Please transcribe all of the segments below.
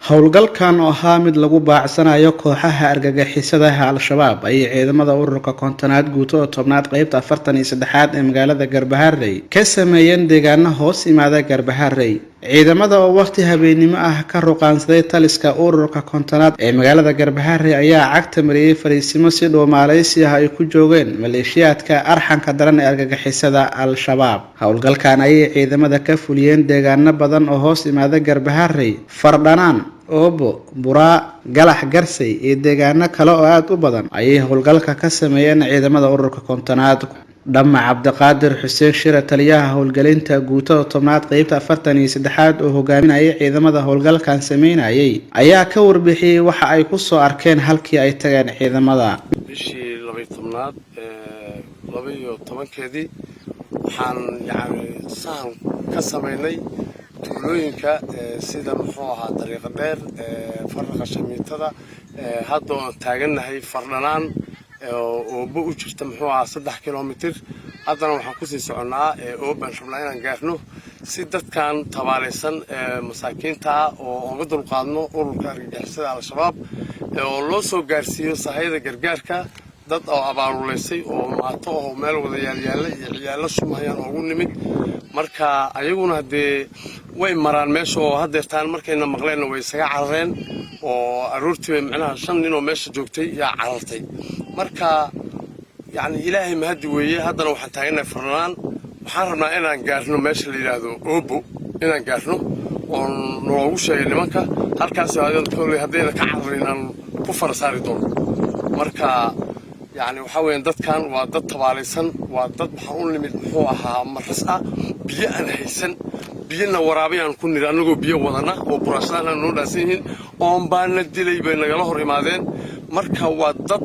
howlgalkan oo ahaa mid lagu baacsanayo kooxaha argagixisada al-shabaab ayay ciidamada ururka kontonaad guutada tobnaad qaybta 43aad ee magaalada Garbaharey ka sameeyeen deegaano hoos yimaada Garbaharey. ciidamada oo waqti habeenimo ah ka ruqaansaday taliska ururka kontonaad ee magaalada Garbaharey ayaa cagta mariyay fariisimo si Soomaaliyeed ay ku joogeen maleeshiyaadka arxanka daran ee argagixisada al-shabaab. howlgalkan ayay ciidamada ka fuliyeen deegaano badan oo hoos yimaada Garbaharey, Fardhanaan, Oobo, Buraa, Galax Garsay iyo deegaano kale oo aad u badan ayay howlgalka ka sameeyeen ciidamada ururka kontonaad. Dhamma Cabdiqaadir Xuseen Shire, taliyaha howlgelinta guutada tobnaad qaybta 43aad oo hogaaminayay ciidamada howlgalkan sameynayay ayaa ka warbixiyay waxa ay ku soo arkeen halkii ay tageen ciidamada. bishii 12aad 12keedii waxaan saan ka sameynay tuulooyinka sida muxuu ahaa dariiqa dheer farqa shamiitada hadda oo taaganahay Fardhanaan oo u jirta muxuu ahaa 3 kiiloomitir. haddana waxaan ku sii soconaa Ooban rabnaa inaan gaarno si dadkan tabaaleysan masaakiinta oo uga dulqaadno ururka argagixisada al-shabaab oo loo soo gaarsiiyo sahayda gargaarka dad oo abaaruleysay oo maato oo meel wada yaal iyo ciyaalo shumayaan ugu nimid. marka ayaguna hadee way maraan meesha oo hadeertaan markayna maqleen way isaga carareen oo aroortii macnaha 5 nin oo meesha joogtay yaa carartay. marka ilaahay mahadi weeye. haddana waxaan taaganahay Fardhanaan, waxaan rabnaa inaan gaarno meesha la yiraahdo Oobo, inaan gaarno oo noogu sheegay nimanka halkaas hadayna ka cararinaan ku farsaari doono. marka waxa weeyaan dadkan waa dad tabaaleysan, waa dad waxaan u nimid muxuu ahaa maras ah biyo aan haysan, biyana waraabayaan ku nir anagoo biyo wadana oo buraashadana noo dhaasan yihiin oo baana dilay bay nagala hor imaadeen. marka waa dad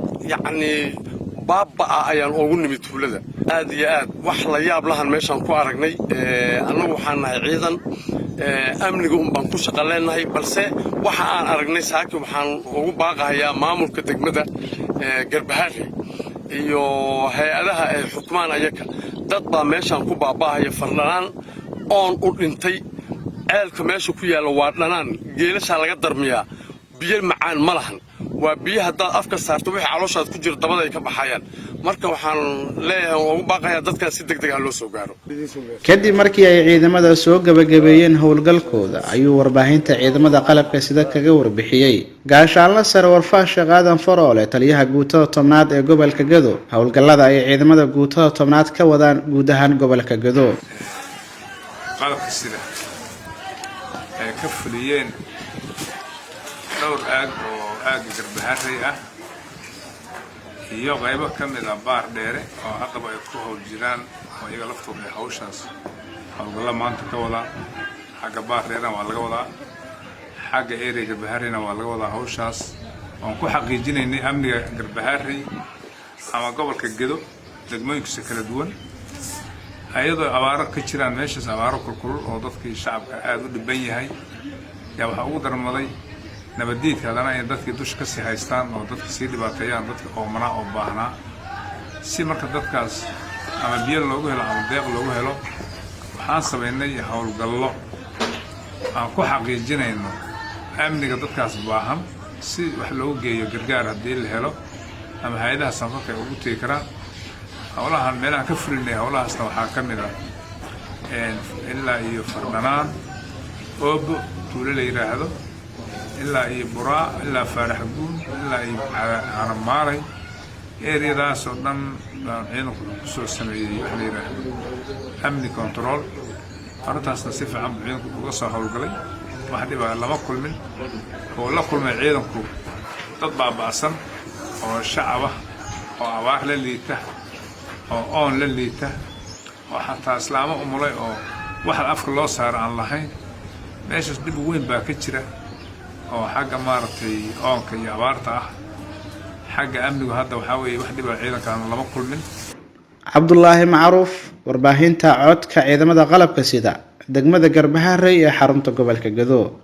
baaba ayaan ugu nimid tuulada aad iyo aad wax la yaab lahan meeshaan ku aragnay. anagu waxaan nahay ciidan amniga baan ku shaqaleenahay, balse waxa aan aragnay saaki waxaan ugu baaqayaa maamulka degmada Garbaharey iyo hay'adaha ay xukumaan ayaka dad baa meeshaan ku baabahaya Fardhanaan oon u dhintay. ceelka meesha ku yaala waa dhanaan, geelasha laga darmiyaa, biyo macaan ma lahan, waa biyo haddaad afka saarto wixii calooshaad ku jira dabada ay ka baxayaan. marka waxaan leeyahay ugu baaqayaa dadkaas si degdeg ah loo soo gaaro. kadib markii ay ciidamada soo gabagabeeyeen howlgalkooda ayuu warbaahinta ciidamada qalabka sida kaga warbixiyay gaashaanle sare Warfaa Sheekh Aadan Faroole, taliyaha guutada tobnaad ee gobolka Gado. howlgallada ay ciidamada guutada tobnaad ka wadaan guud ahaan gobolka Gado. qalabka sida ay ka fuliyeen dhowr aag oo aag Garbaharey ah iyo qaybo ka mid ah baar dheere oo haddaba ay ku howl jiraan oo iyaga laftooda ay hawshaas howlgalla maanta ka wada. xagga baar dheerna waa laga wadaa, xagga area Garbahareyna waa laga wadaa. hawshaas oon ku xaqiijinaynay amniga Garbaharey ama gobolka Gado degmooyinkiisa kala duwan ayadoo abaaro ka jiraan meeshaas, abaaro kulkulul oo dadkii shacabka aad u dhiban yahay yaa waxa ugu darmaday nabadiidka haddana in dadkii dusha ka sii haystaan oo dadka sii dhibaateeyaan dadka oomanaa oo baahnaa. si marka dadkaas ama biyo loogu helo ama deeq loogu helo waxaan sameynay howlgallo aan ku xaqiijinayno amniga dadkaas baahan si wax loogu geeyo gargaar haddii la helo ama hay'adaha samafalka ay ugu tegi karaan. howlahan meelaha ka fulinay howlahaasna waxaa ka mid ah ilaa iyo Fardhanaan, Oobo tuulo la yiraahdo, ilaa iyo Buraa, ilaa Faarax Guun, ilaa iyo Caramaaray. eriyadaas oo dhan baan ciidanku ku soo sameeyay wax la yiraahdo amni control. arrintaasna si fiican buu ciidanku uga soo howlgalay, wax dhib ah lama kulmin. oo la kulmay ciidanku dad baaba'san oo shacab ah oo abaar la liita oo oon la liita oo xataa islaamo umulay oo waxa afka loo saaro aan lahayn. meeshaas dib weyn baa ka jira oo xagga maaragtay oonka iyo abaarta ah. xagga amnigu hadda waxa weeye wax dhib ah ciidankan lama kulmin. Cabdullaahi Macruuf, warbaahinta codka ciidamada qalabka sida degmada Garbaharey ee xarunta gobolka Gado.